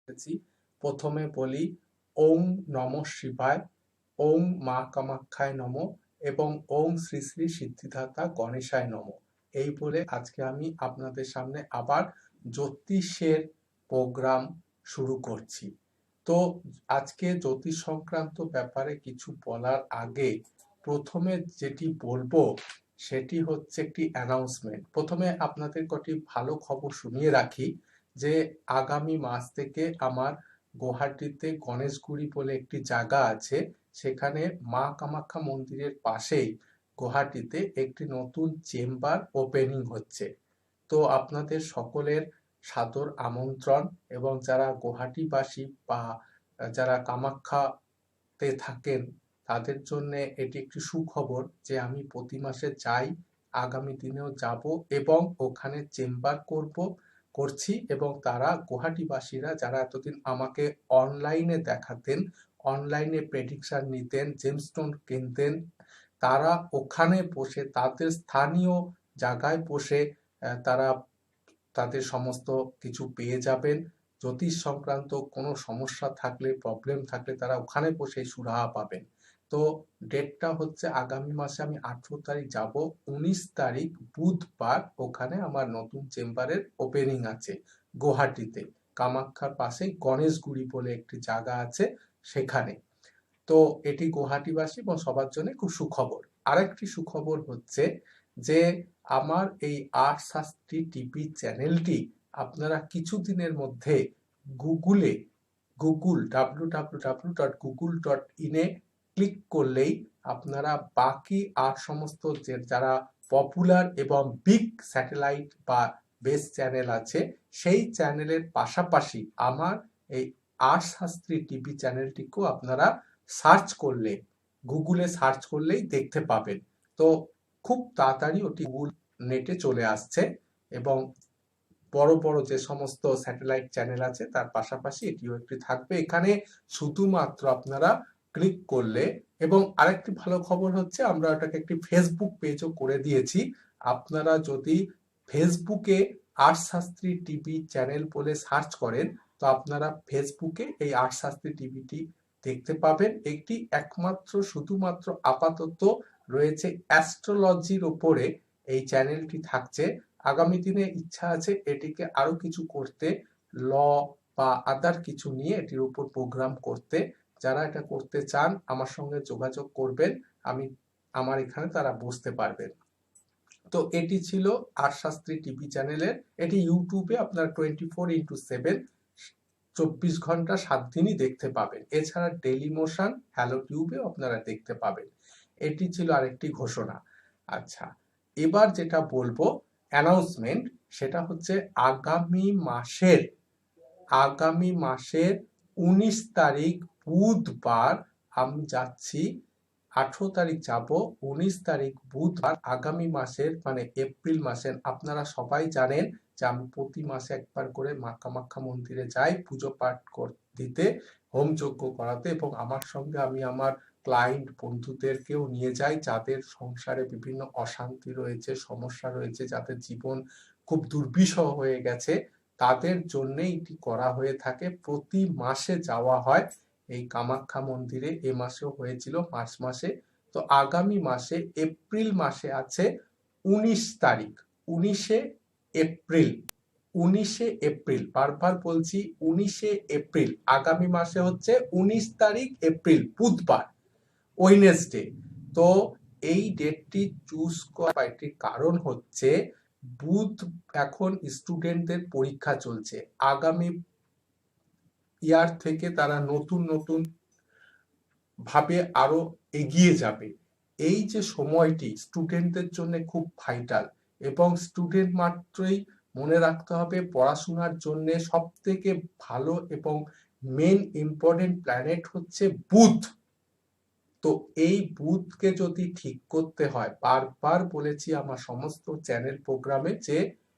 করেছি। প্রথমে বলি ওম নমঃ শিবায়, ওম মা কামাখ্যায় নমঃ এবং ওম শ্রী শ্রী সিদ্ধিদাতা গণেশায় নমঃ। এই বলে আজকে আমি আপনাদের সামনে আবার জ্যোতিষের প্রোগ্রাম শুরু করছি। তো আজকে জ্যোতিষ সংক্রান্ত ব্যাপারে কিছু বলার আগে প্রথমে যেটি বলবো সেটি হচ্ছে একটি অ্যানাউন্সমেন্ট। প্রথমে আপনাদের কটি ভালো খবর শুনিয়ে রাখি যে আগামী মাস থেকে আমার গুয়াহাটিতে গণেশগুড়ি বলে একটি জায়গা আছে, সেখানে মা কামাখ্যা মন্দিরের পাশেই গুয়াহাটিতে একটি নতুন চেম্বার ওপেনিং হচ্ছে। তো আপনাদের সকলের সাদর আমন্ত্রণ, এবং যারা গুয়াহাটিবাসী বা যারা কামাখ্যাতে থাকেন তাদের জন্য এটি একটি সুখবর যে আমি প্রতি মাসে যাই, আগামী দিনেও যাব এবং ওখানে চেম্বার করছি। এবং তারা গুয়াহাটিবাসীরা যারা এতদিন আমাকে অনলাইনে দেখাতেন, অনলাইনে প্রেডিকশন নিতেন, জেমস্টোন কিনতেন, তারা ওখানে বসে তাদের স্থানীয় জায়গায় বসে তারা তাদের সমস্ত কিছু পেয়ে যাবেন। জ্যোতিষ সংক্রান্ত কোনো সমস্যা থাকলে, প্রবলেম থাকলে তারা ওখানে বসে সুরাহা পাবেন। তো ডেটটা হচ্ছে আগামী মাসে আমি 18 তারিখ যাব, 19 তারিখ বুধবার ওখানে আমার নতুন চেম্বারের ওপেনিং আছে গুয়াহাটিতে, কামাখ্যার পাশে গণেশগুড়ি বলে একটি জায়গা আছে সেখানে। তো এটি গুয়াহাটিবাসী এবং সবার জন্য খুব সুখবর। আরেকটি সুখবর হচ্ছে যে আমার এই আর্ট শাস্ত্রী টিভি চ্যানেলটি আপনারা কিছুদিনের মধ্যে গুগল www.google.in এ ক্লিক করলেই আপনারা বাকি আর সমস্ত যারা পপুলার এবং বিগ স্যাটেলাইট বা বেস চ্যানেল আছে সেই চ্যানেলের পাশাপাশি আমার এই আর্ট শাস্ত্রী টিভি চ্যানেলটিকেও আপনারা সার্চ করলে, গুগলে সার্চ করলেই দেখতে পাবেন। তো খুব তাড়াতাড়ি ওটি গুগল নেটে চলে আসছে এবং বড় বড় যে সমস্ত স্যাটেলাইট চ্যানেল আছে তার পাশাপাশি এটিও একটি থাকবে। এখানে শুধুমাত্র আপনারা ক্লিক করলে, এবং আরেকটি ভালো খবর হচ্ছে আমরা ওটাকে একটি ফেসবুক পেজও করে দিয়েছি। আপনারা যদি ফেসবুকে আর্ট শাস্ত্রী টিভি চ্যানেল বলে সার্চ করেন তো আপনারা ফেসবুকে এই আর্ট শাস্ত্রী টিভিটি দেখতে পাবেন। একটি একমাত্র শুধুমাত্র আপাতত রয়েছে অ্যাস্ট্রোলজির উপরে এই চ্যানেলটি থাকছে। আগামী দিনে ইচ্ছা আছে এটিকে আরো কিছু করতে, ল বা আদার কিছু নিয়ে এটির উপর প্রোগ্রাম করতে। যারা এটা করতে চান আমার সঙ্গে যোগাযোগ করবেন, আমার এখানে তারা বসতে পারবেন। তো এটি ছিল আর্ট শাস্ত্রী টিভি চ্যানেলের। এটি ইউটিউবে আপনার 24x7 24 ঘন্টা 7 দিনই দেখতে পাবেন। এছাড়া ডেইলি মোশন, হ্যালো টিউবেও আপনারা দেখতে পাবেন। এটি ছিল আরেকটি ঘোষণা। আচ্ছা, এবার যেটা বলবো অ্যানাউন্সমেন্ট, সেটা হচ্ছে আগামী মাসের 19 তারিখ বুধবার আমি যাচ্ছি। 18 তারিখ যাব, 19 তারিখ বুধবার আগামী মাসের মানে এপ্রিল মাসের। আপনারা সবাই জানেন যে আমি প্রতি মাসে একবার করে মা কামাখ্যা মন্দিরে যাই পুজো পাঠ দিতে, হোম যজ্ঞ করাতে, এবং আমার সঙ্গে আমি আমার ক্লায়েন্ট বন্ধুদেরকেও নিয়ে যাই যাদের সংসারে বিভিন্ন অশান্তি রয়েছে, সমস্যা রয়েছে, যাদের জীবন খুব দুর্বিষহ হয়ে গেছে, তাদের জন্য এটি করা হয়ে থাকে। প্রতি মাসে যাওয়া হয় এই কামাখ্যা মন্দিরে। এ মাসেও হয়েছিল, মার্চ মাসে। তো আগামী মাসে এপ্রিল মাসে আছে 19 তারিখ, 19শে এপ্রিল, 19শে এপ্রিল, বারবার বলছি 19শে এপ্রিল, আগামী মাসে হচ্ছে 19 তারিখ এপ্রিল বুধবার, ওয়েডনেসডে। তো এই ডেটটি চুজ করার একটি কারণ হচ্ছে বুধ এখন স্টুডেন্টদের পরীক্ষা চলছে, আগামী ইয়ার থেকে তারা নতুন নতুন ভাবে আরো এগিয়ে যাবে। এই যে সময়টি স্টুডেন্টদের জন্য খুব ভাইটাল, এবং স্টুডেন্ট মাত্রই মনে রাখতে হবে পড়াশোনার জন্য সব থেকে ভালো এবং মেন ইম্পর্টেন্ট প্ল্যানেট হচ্ছে বুধ। তো এই বুধকে যদি ঠিক করতে হয়, বারবার বলেছি আমার সমস্ত চ্যানেল প্রোগ্রামে যে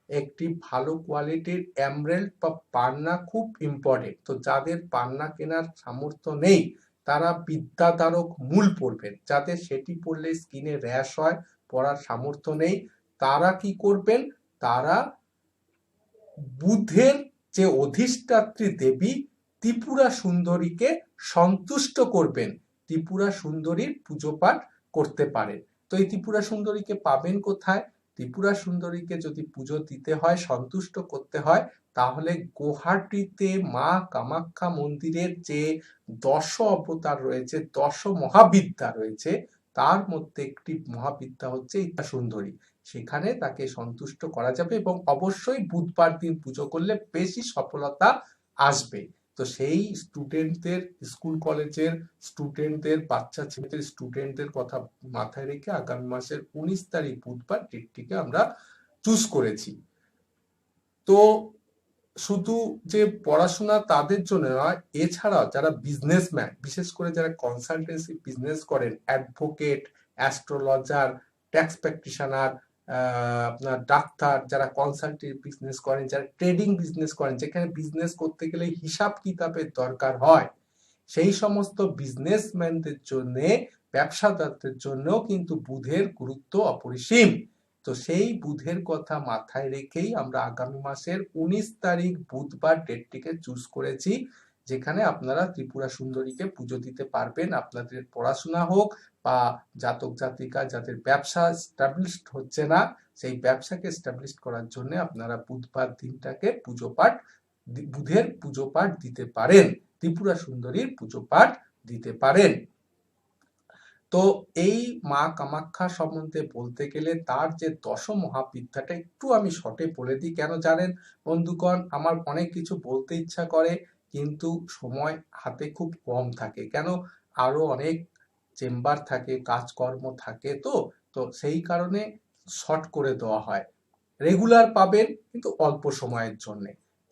একটি ভালো কোয়ালিটির এমরাল্ড বা পান্না খুব ইম্পর্টেন্ট। তো যাদের পান্না কেনার সামর্থ্য নেই তারা বিদ্যাধারক মূল পড়বেন, যাদের সেটি পড়লে স্কিনে র্যাশ হয়, পড়ার সামর্থ্য নেই, তারা কি করবেন, তারা বুধের যে অধিষ্ঠাত্রী দেবী ত্রিপুরা সুন্দরীকে সন্তুষ্ট করবেন, ত্রিপুরা সুন্দরীর পুজো পাঠ করতে পারেন। তো এই ত্রিপুরা সুন্দরীকে পাবেন কোথায়? ত্রিপুরা সুন্দরীকে যদি পুজো দিতে হয়, সন্তুষ্ট করতে হয়, তাহলে গুয়াহাটিতে মা কামাখ্যা মন্দিরের যে 10 অবতার রয়েছে, 10 মহাবিদ্যা রয়েছে, তার মধ্যে একটি মহাবিদ্যা হচ্ছে এই সুন্দরী। সেখানে তাকে সন্তুষ্ট করা যাবে এবং অবশ্যই বুধবার দিন পুজো করলে বেশি সফলতা আসবে। তো সেই স্টুডেন্টদের, স্কুল কলেজের স্টুডেন্টদের, বাচ্চা ছেলেদের স্টুডেন্টদের কথা মাথায় রেখে আগামী মাসের 19 তারিখ বুধবার ডেটটিকে আমরা চুজ করেছি। তো শুধু যে পড়াশোনা তাদের জন্য নয়, এছাড়াও যারা বিজনেসম্যান, বিশেষ করে যারা কনসালটেন্সি বিজনেস করেন, অ্যাডভোকেট, অ্যাস্ট্রোলজার, ট্যাক্স প্র্যাকটিশনার, আপনার ডাক্তার, যারা কনসালটেন্ট বিজনেস করেন, যারা ট্রেডিং বিজনেস করেন, যেখানে বিজনেস করতে গেলে হিসাব কিতাবের দরকার হয়, সেই সমস্ত বিজনেসম্যানদের জন্য, ব্যবসাদারদের জন্য কিন্তু বুধের গুরুত্ব অপরিসীম। তো সেই বুধের কথা মাথায় রেখেই আমরা আগামী মাসের 19 তারিখ বুধবার ডেটটিকে চুজ করেছি, যেখানে আপনারা ত্রিপুরা সুন্দরীকে পুজো দিতে পারবেন। আপনাদের পড়াশোনা হোক বা জাতক জাতিকা যাদের ব্যবসা এস্টাবলিশড হচ্ছে না, সেই ব্যবসাকে এস্টাবলিশ করার জন্য আপনারা বুধবার দিনটাকে পুজো পাঠ, বুধের পুজো পাঠ দিতে পারেন, ত্রিপুরা সুন্দরীর পুজো পাঠ দিতে পারেন। তো এই মা কামাখ্যা সম্বন্ধে বলতে গেলে তার যে 10 মহাবিদ্যাটা একটু আমি শর্টে বলে দিই। কেন জানেন বন্ধুগণ, আমার অনেক কিছু বলতে ইচ্ছা করে কিন্তু সময় হাতে খুব কম থাকে। কেন, আরো অনেক চেম্বার থাকে, কাজকর্ম থাকে, তো সেই কারণে শর্ট করে দেওয়া হয়। রেগুলার পাবেন কিন্তু অল্প সময়ের জন্য।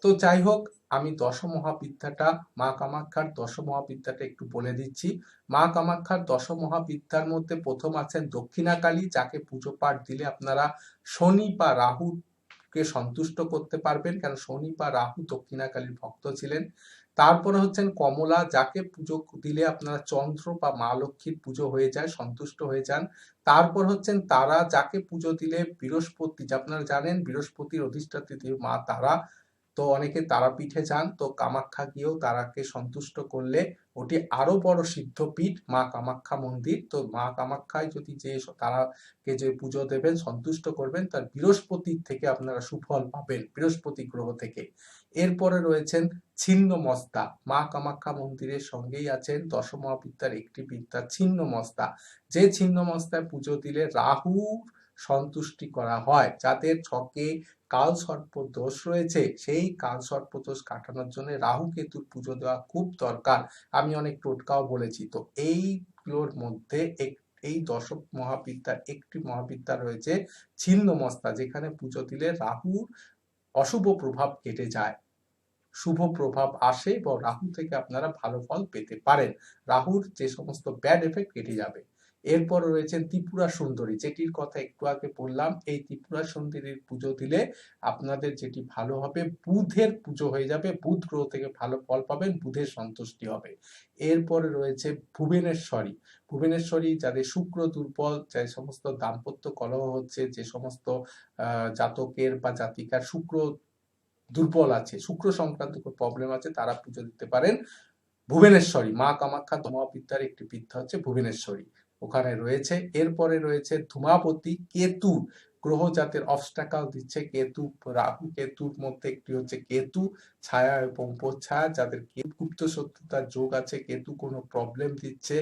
তো যাই হোক, আমি 10 মহাবিদ্যাটা, মা কামাখ্যার 10 মহাবিদ্যাটা একটু বলে দিচ্ছি। মা কামাখ্যার 10 মহাবিদ্যার মধ্যে প্রথম আছেন দক্ষিণাকালী, যাকে পুজো পাঠ দিলে আপনারা শনি বা রাহুকে সন্তুষ্ট করতে পারবেন, কেন শনি বা রাহু দক্ষিণাকালীর ভক্ত ছিলেন। তারপরে হচ্ছেন কমলা, যাকে পুজো দিলে আপনারা চন্দ্র বা মা লক্ষ্মীর পুজো হয়ে যায়, সন্তুষ্ট হয়ে যান। তারপর হচ্ছেন তারা, যাকে পুজো দিলে বৃহস্পতি, আপনারা জানেন বৃহস্পতির অধিষ্ঠাত্রী দেবী মা তারা, তো অনেকে তারাপীঠে যান, তো কামাখ্যা গিয়েও তারাকে সন্তুষ্ট করলে ওটি আরো বড় সিদ্ধপীঠ মা কামাখ্যা মন্দির। তো মা কামাখ্যায় যদি যে তারাকে যে পুজো দেবেন, সন্তুষ্ট করবেন, তার বৃহস্পতির থেকে আপনারা সুফল পাবেন, বৃহস্পতি গ্রহ থেকে। এরপরে রয়েছেন ছিন্নমস্তা, মা কামাখ্যা মন্দিরের সঙ্গেই আছেন 10 মহাবিদ্যার একটি বিদ্যা ছিন্নমস্তা, যে ছিন্নমস্তায় পুজো দিলে রাহু সন্তুষ্টি করা হয়। যাদের ছকে কাল সর্প দোষ রয়েছে, সেই কাল সর্প দোষ কাটানোর জন্য রাহু কেতুর পুজো দেওয়া খুব দরকার। আমি অনেক টোটকাও বলেছি। তো এইগুলোর মধ্যে এই 10 মহাবিদ্যার একটি মহাবিদ্যা রয়েছে ছিন্নমস্তা, যেখানে পুজো দিলে রাহুর অশুভ প্রভাব কেটে যায়, শুভ প্রভাব আসে এবং রাহু থেকে আপনারা ভালো ফল পেতে পারেন, রাহুর যে সমস্ত ব্যাড এফেক্ট কেটে যাবে। এরপর রয়েছেন ত্রিপুরা সুন্দরী, যেটির কথা একটু আগে বললাম। এই ত্রিপুরা সুন্দরীর পুজো দিলে আপনাদের যেটি ভালো হবে, বুধের পুজো হয়ে যাবে, বুধ গ্রহ থেকে ভালো ফল পাবেন, বুধের সন্তুষ্টি হবে। এরপরে রয়েছে ভুবনেশ্বরী, ভুবনেশ্বরী যাদের শুক্র দুর্বল, যে সমস্ত দাম্পত্য কলহ হচ্ছে, যে সমস্ত জাতকের বা জাতিকার শুক্র দুর্বল আছে, শুক্র সংক্রান্ত প্রবলেম আছে, তারা পুজো দিতে পারেন ভুবনেশ্বরী। মা কামাখ্যা মহাবিদ্যার একটি বিদ্যা হচ্ছে ভুবনেশ্বরী, ওখানে রয়েছে। এরপরে রয়েছে ধূমাবতী, কেতু গ্রহ যাদের অবস্টাকল দিচ্ছে, কেতু, রাহু কেতুর মধ্যে একটি হচ্ছে কেতু ছায়া এবং উপচ্ছায়া, যাদের গুপ্ত শত্রুতার যোগ আছে, কেতু কোনো প্রবলেম দিচ্ছে,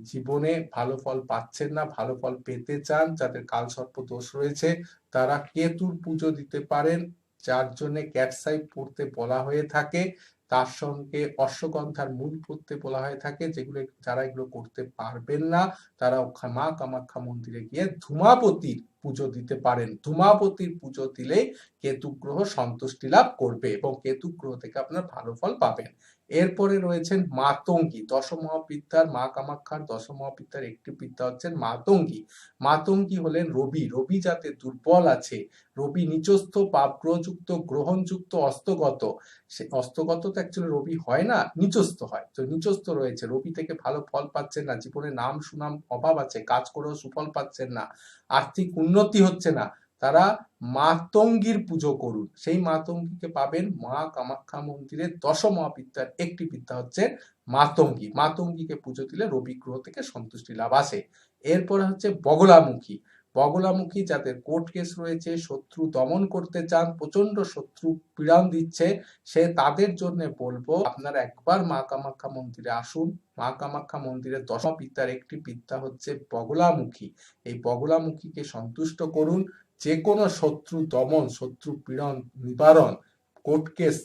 জীবনে ভালো ফল পাচ্ছেন না, ভালো ফল পেতে চান, যাদের কালসর্প দোষ রয়েছে, তারা কেতুর পুজো দিতে পারেন, যার জন্য ক্যাটসাই পড়তে বলা হয়ে থাকে, তার সঙ্গে অশ্বগন্ধার মূল পড়তে বলা হয়ে থাকে। যেগুলো যারা এগুলো করতে পারবেন না, তারা মা কামাখ্যা মন্দিরে গিয়ে ধূমাবতীর পুজো দিতে পারেন। ধূমাবতীর পুজো দিলে কেতু গ্রহ সন্তুষ্টি লাভ করবে এবং কেতু গ্রহ থেকে আপনার ভালো ফল পাবেন। এরপরে রয়েছেন মাতঙ্গী, 10 মহাবিদ্যার, মা কামাখ্যার 10 মহাবিদ্যার একটি বিদ্যা হচ্ছেন মাতঙ্গী। মাতঙ্গী হলেন রবি, রবি যাতে দুর্বল আছে, রবি নিচস্থ, পাপগ্রহযুক্ত, গ্রহণযুক্ত, অস্তগত, সে অস্তগত তো অ্যাকচুয়ালি রবি হয় না, নিচস্থ হয়। তো নিচস্থ রয়েছে, রবি থেকে ভালো ফল পাচ্ছেন না, জীবনে নাম সুনাম অভাব আছে, কাজ করেও সুফল পাচ্ছেন না, আর্থিক উন্নতি হচ্ছে না, তারা মাতঙ্গীর পুজো করুন। সেই মাতঙ্গীকে পাবেন মা কামাখ্যা মন্দিরের দশমহাবিদ্যার একটি বিদ্যা হচ্ছে মাতঙ্গী। মাতঙ্গীকে পুজো দিলে রবি গ্রহ থেকে সন্তুষ্টি লাভ আসে। এরপরে হচ্ছে বগলামুখী। বগলামুখী যাদের কোর্ট কেস রয়েছে, শত্রু দমন করতে চান, প্রচন্ড শত্রু পীড়ন দিচ্ছে, সে তাদের জন্য বলবো আপনারা একবার মা কামাখ্যা মন্দিরে আসুন। মা কামাখ্যা মন্দিরের দশমহাবিদ্যার একটি বিদ্যা হচ্ছে বগলামুখী। এই বগলামুখীকে সন্তুষ্ট করুন। যে কোনো শত্রু দমন, শত্রু পীড়ন নিবারণ, কোর্ট কেস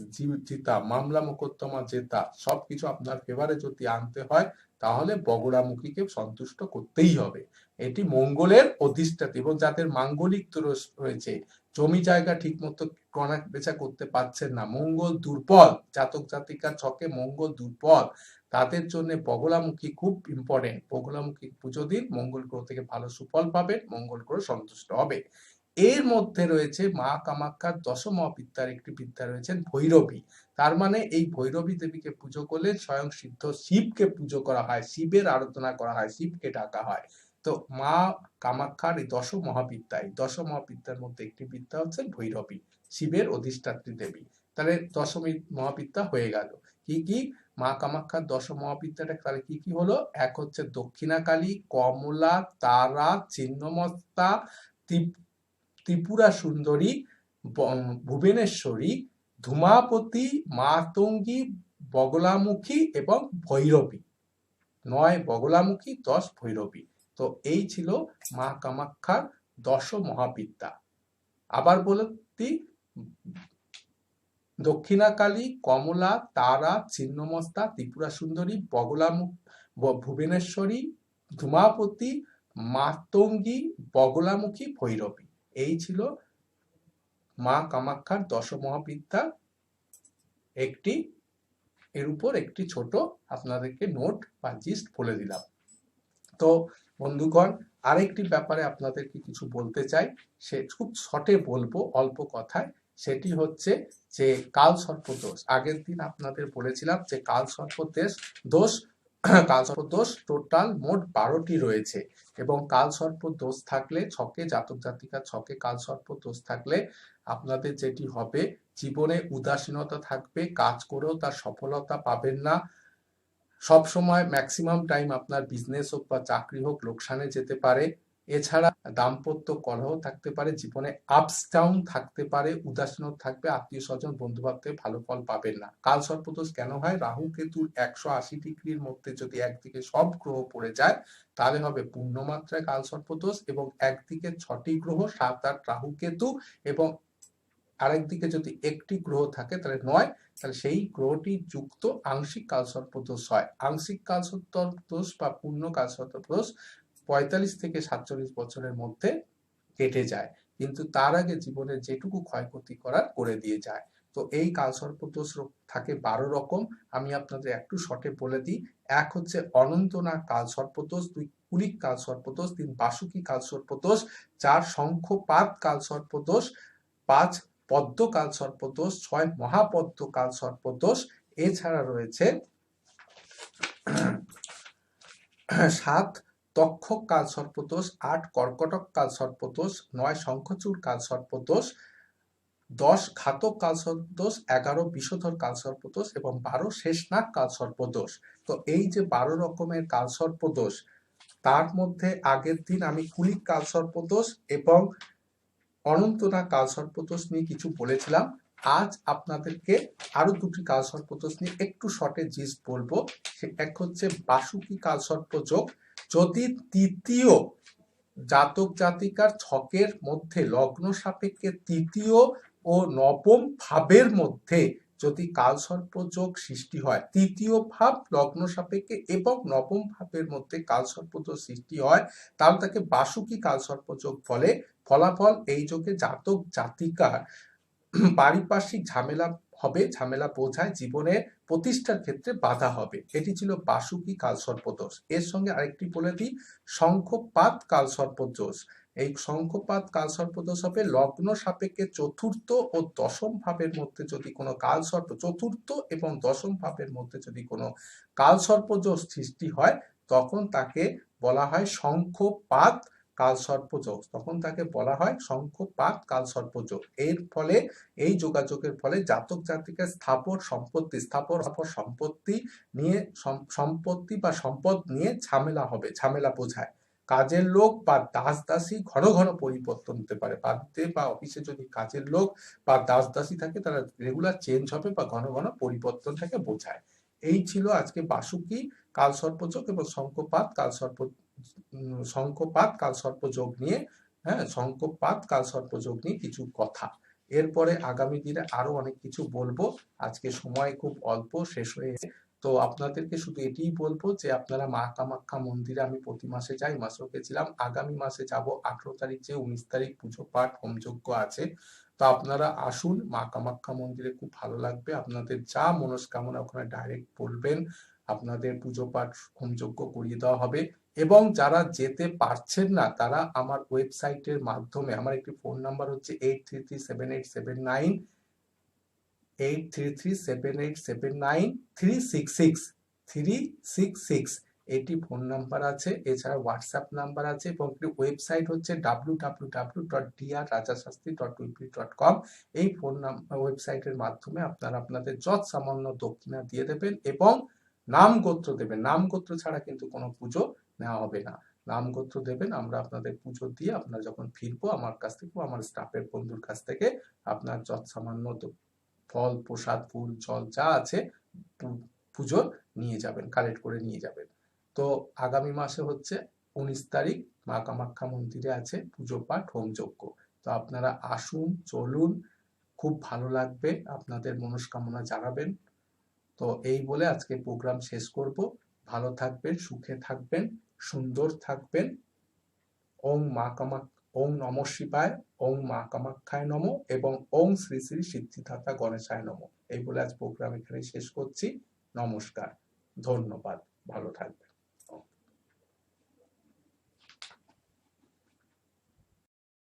জিতা, মামলা মোকদ্দমা জেতা, সবকিছু আপনার ফেভারে যদি আনতে হয় তাহলে বগলামুখীকে সন্তুষ্ট করতেই হবে। এটি মঙ্গলের অধিষ্ঠাত্রী এবং যাদের মাঙ্গলিক দোষ রয়েছে, জমি জায়গা ঠিক মতো কেনা বেচা করতে পারছেন না, মঙ্গল দুর্বল, জাতক জাতিকার ছকে মঙ্গল দুর্বল, তাদের জন্য বগলামুখী খুব ইম্পর্টেন্ট। বগলামুখী পুজো দিন, মঙ্গল গ্রহ থেকে ভালো সুফল পাবেন, মঙ্গল গ্রহ সন্তুষ্ট হবে। এর মধ্যে রয়েছে মা কামাখ্যার দশমহাবিদ্যার একটি বিদ্যা রয়েছেন ভৈরবী। তার মানে এই ভৈরবী দেবীকে পুজো করলে স্বয়ং সিদ্ধ শিবকে পুজো করা হয়, শিবের আরাধনা করা হয়, শিবকে ডাকা হয়। তো মা কামাখ্যার এই দশমহাবিদ্যা, এই দশমহাবিদ্যার মধ্যে একটি বিদ্যা হচ্ছে ভৈরবী, শিবের অধিষ্ঠাত্রী দেবী। তাহলে দশমী মহাবিদ্যা হয়ে গেল। কি কি? মা কামাখ্যার দশমহাবিদ্যাটা তাহলে কি কি হলো? এক হচ্ছে দক্ষিণাকালী, কমলা, তারা, ছিন্নমস্তা, ত্রিপুরা সুন্দরী, ভুবনেশ্বরী, ধূমাবতী, মাতঙ্গী, বগলামুখী এবং ভৈরবী। 9 বগলামুখী, 10 ভৈরবী। তো এই ছিল মা কামাখ্যার দশমহাবিদ্যা। আবার বলতি, দক্ষিণাকালী, কমলা, তারা, ছিন্নমস্তা, ত্রিপুরা সুন্দরী, ভুবনেশ্বরী, ধূমাবতী, মাতঙ্গী, বগলামুখী, ভৈরবী। এই ছিল মা কামাখ্যার দশমহাবিদ্যা একটি, এর উপর একটি ছোট আপনাদেরকে নোট বা জিস্ট বলে দিলাম। তো বন্ধুগণ, আরেকটি ব্যাপারে আপনাদেরকে কিছু বলতে চাই, সে খুব শর্টে বলবো, অল্প কথায়। সেটি হচ্ছে যে কালসর্প দোষ। আগের দিন আপনাদের বলেছিলাম যে কালসর্প দোষ কালসর্প দোষ টোটাল মোট 12টি রয়েছে এবং কালসর্প দোষ থাকলে ছকে, জাতক জাতিকার ছকে কালসর্প দোষ থাকলে আপনাদের যেটি হবে, জীবনে উদাসীনতা থাকবে, কাজ করেও তার সফলতা পাবেন না, সব সময় ম্যাক্সিমাম টাইম আপনার বিজনেস হোক বা চাকরি হোক লোকসানে যেতে পারে। এছাড়া দাম্পত্য কলহ থাকতে পারে, জীবনে আপস ডাউন থাকতে পারে, উদাসীনতা থাকবে, আত্মীয় স্বজন বন্ধু বান্ধব ভালো ফল পাবেন না। কাল সর্পদোষ কেন হয়? রাহু কেতুর 180 ডিগ্রির মধ্যে যদি একদিকে সব গ্রহ পড়ে যায় তাহলে হবে পূর্ণমাত্রায় কাল সর্পদোষ, এবং একদিকে 6টি গ্রহ 7, 8 রাহু কেতু এবং আরেকদিকে যদি একটি গ্রহ থাকে তাহলে 9, তাহলে সেই গ্রহটি যুক্ত আংশিক কালসর্প দোষ হয়। আংশিক কালসর্প দোষ বা পূর্ণ কালসর্প দোষ 45 থেকে 47 বছরের মধ্যে কেটে যায়, কিন্তু তার আগে জীবনের যেটুকু ক্ষয়ক্ষতি করার করে দিয়ে যায়। তো এই কালসর্প দোষ থাকে 12 রকম। আমি আপনাদের একটু শর্টে বলে দিই। এক হচ্ছে অনন্তনাগ কালসর্প দোষ, 2 কুলিক কালসর্প দোষ, 3 বাসুকি কালসর্প দোষ, 4 শঙ্খপাত কালসর্প দোষ, 5 পদ্ম কালসর্প দোষ, 6 মহাপদ্ম কালসর্প দোষ। এছাড়া রয়েছে 7 তক্ষক কালসর্প দোষ, 8 কর্কটক কালসর্প দোষ, 9 শঙ্খচূড় কালসর্প দোষ, 10 ঘাতক কালসর্প দোষ, 11 বিষধর কালসর্প দোষ এবং 12 শেষনাগ কালসর্প দোষ। তো এই যে 12 রকমের কালসর্প দোষ, তার মধ্যে আগের দিন আমি কুলিক কালসর্প দোষ এবং অনন্তনাগ কালসর্প দোষ নিয়ে কিছু বলেছিলাম। আজ আপনাদেরকে আরো 2টি কালসর্প দোষ নিয়ে একটু শর্টে জিস্ট বলবো। এক হচ্ছে বাসুকি কালসর্প যোগ। যদি তৃতীয় জাতক জাতিকার ছকের মধ্যে লগ্ন সাপেক্ষে তৃতীয় ও নবম ভাবের মধ্যে যদি কালসর্প যোগ সৃষ্টি হয়, তৃতীয় ভাব লগ্ন সাপেক্ষে এবং নবম ভাবের মধ্যে কালসর্প যোগ সৃষ্টি হয়, তাহলে তাকে বাসুকি কালসর্প যোগ বলে। ফলাফল, এই যোগে জাতক জাতিকার পারিপার্শ্বিক ঝামেলা হবে, ঝামেলা বোঝায়, জীবনের প্রতিষ্ঠার ক্ষেত্রে বাধা হবে। এটি ছিল বাসুকি কালসর্প দোষ। এর সঙ্গে আরেকটি বলে দিই, শঙ্খপাত কালসর্প দোষ। এই শঙ্খপাত কালসর্প দোষ হবে লগ্ন সাপেক্ষে চতুর্থ ও দশম ভাবের মধ্যে যদি কোনো কালসর্প, চতুর্থ এবং দশম ভাবের মধ্যে যদি কোনো কালসর্প দোষ সৃষ্টি হয় তখন তাকে বলা হয় শঙ্খপাত কালসর্পযোগ, তখন তাকে বলা হয় শঙ্খপাত কালসর্পযোগ। এর ফলে, এই যোগাযোগের ফলে জাতক জাতিকার স্থাবর সম্পত্তি নিয়ে, সম্পত্তি বা সম্পদ নিয়ে ঝামেলা হবে, ঝামেলা বোঝায়। কাজের লোক বা দাস দাসী ঘন ঘন পরিবর্তন হতে পারে। বাড়িতে বা অফিসে যদি কাজের লোক বা দাস দাসী থাকে, তারা রেগুলার চেঞ্জ হবে বা ঘন ঘন পরিবর্তনটাকে বোঝায়। এই ছিল আজকে বাসুকি কালসর্পযোগ এবং শঙ্খপাত কালসর্পযোগ নিয়ে, হ্যাঁ, শঙ্খপাত কালসর্পযোগ নিয়ে কিছু কথা। এরপরে আগামী দিনে আরো অনেক কিছু বলবো। আজকে সময় খুব অল্প, শেষ হয়ে এসেছে। তো আপনাদেরকে শুধু এটিই বলবো যে আপনারা মা কামাখ্যা মন্দিরে আমি প্রতি মাসে যাই, মাসেও গেছিলাম, আগামী মাসে যাব 18 তারিখ, যে 19 তারিখ পুজো পাঠ হোমযজ্ঞ আছে। তো আপনারা আসুন মা কামাখ্যা মন্দিরে, খুব ভালো লাগবে। আপনাদের যা মনস্কামনা ওখানে ডাইরেক্ট বলবেন, আপনাদের পুজো পাঠ হোমযজ্ঞ করিয়ে দেওয়া হবে। এবং যারা যেতে পারছেন না, তারা আমার ওয়েবসাইটের মাধ্যমে, আমার একটি ফোন নাম্বার হচ্ছে 8337879366, এটি ফোন নাম্বার আছে। এছাড়া হোয়াটসঅ্যাপ নাম্বার আছে এবং একটি ওয়েবসাইট হচ্ছে www.drrajashastri.webly.com। এই ফোন নাম্বার, ওয়েবসাইটের মাধ্যমে আপনারা আপনাদের যৎ সামান্য দক্ষিণা দিয়ে দেবেন এবং নাম গোত্র দেবেন। নাম গোত্র ছাড়া কিন্তু কোনো পুজো নেওয়া হবে না। নাম গোত্র দেবেন, আমরা আপনাদের পুজো দিয়ে আপনারা যখন ফিরবো আমার কাছ থেকে, আমার স্টাফের বন্ধুর কাছ থেকে আপনার যৎ সামান্য ফল, প্রসাদ, ফুল, জল যা আছে পুজো নিয়ে যাবেন, কালেক্ট করে নিয়ে যাবেন। তো আগামী মাসে হচ্ছে 19 তারিখ মা কামাখ্যা মন্দিরে আছে পুজো পাঠ হোমযজ্ঞ। তো আপনারা আসুন, চলুন, খুব ভালো লাগবে, আপনাদের মনস্কামনা জানাবেন। তো এই বলে আজকে প্রোগ্রাম শেষ করব। ভালো থাকবেন, সুখে থাকবেন, সুন্দর থাকবেন। ওম নমঃ শিবায়, ওম মা কামাখ্যায় নমঃ এবং ওম শ্রী শ্রী সিদ্ধিদাতা গণেশায় নমঃ। এই বলে আজ প্রোগ্রাম এখানে শেষ করছি। নমস্কার, ধন্যবাদ, ভালো থাকবেন।